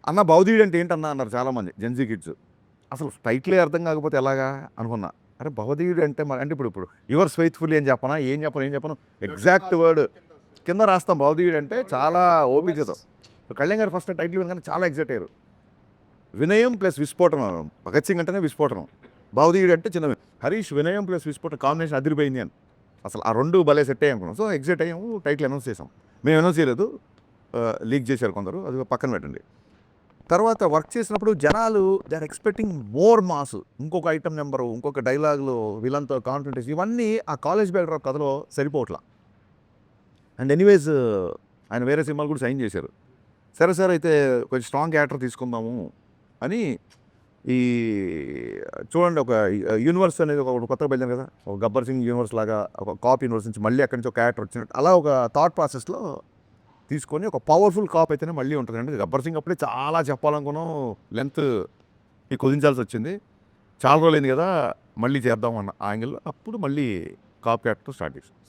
అన్న భౌదీయుడు అంటే ఏంటన్నా అన్నారు చాలామంది జెన్జీ కిడ్స్. అసలు టైటిలే అర్థం కాకపోతే ఎలాగా అనుకున్నా. అరే భవదీయుడు అంటే అంటే ఇప్పుడు యువర్స్ ఫెయిత్ఫుల్లీ అని చెప్పనా, ఏం చెప్పను ఎగ్జాక్ట్ వర్డ్ కింద రాస్తాం. భవదీయుడు అంటే చాలా ఓపికతో. కళ్యాణ్ గారు ఫస్ట్ టైటిల్ వినగానే చాలా ఎగ్జైట్ అయ్యారు. వినయం ప్లస్ విస్ఫోటనం. భగత్ సింగ్ అంటేనే విస్ఫోటనం, భవదీయుడు అంటే చిన్న. హరీష్ వినయం ప్లస్ విస్ఫోటనం కాంబినేషన్ అదిరిపోయింది అని. అసలు ఆ రెండు భలే సెట్ అయ్యాయి అనుకున్నాం. సో ఎగ్జైట్ అయ్యాము, టైటిల్ అనౌన్స్ చేసాం. మేము అనౌన్స్ చేయలేదు, లీక్ చేశారు కొందరు, అది పక్కన పెట్టండి. తర్వాత వర్క్ చేసినప్పుడు జనాలు they are expecting more mass, ఇంకొక ఐటమ్ నెంబరు, ఇంకొక డైలాగులు, విలన్తో కాన్ఫ్రంటేషన్, ఇవన్నీ ఆ కాలేజ్ బెల్డర్ కథలో సరిపోవట్లా. అండ్ ఎనీవేస్ ఆయన వేరే సినిమాలు కూడా సైన్ చేశారు. సరే సార్ అయితే కొంచెం స్ట్రాంగ్ యాక్టర్ తీసుకుందాము అని. ఈ చూడండి, ఒక యూనివర్స్ అనేది ఒక కొత్తగా బయలుదేరు కదా, ఒక గబ్బర్ సింగ్ యూనివర్స్ లాగా, ఒక కాప్ యూనివర్స్ నుంచి మళ్ళీ అక్కడి నుంచి ఒక క్యారెక్టర్ వచ్చినట్టు, అలా ఒక థాట్ ప్రాసెస్లో తీసుకొని ఒక పవర్ఫుల్ కాప్ అయితేనే మళ్ళీ ఉంటుంది. అంటే గబ్బర్ సింగ్ అప్పుడే చాలా చెప్పాలనుకున్నాం, లెంత్ కుదించాల్సి వచ్చింది. చాలా రోజులైంది కదా, మళ్ళీ చేద్దాం అన్న యాంగిల్లో అప్పుడు మళ్ళీ కాప్ క్యారెక్టర్ స్టార్ట్ చేసాం.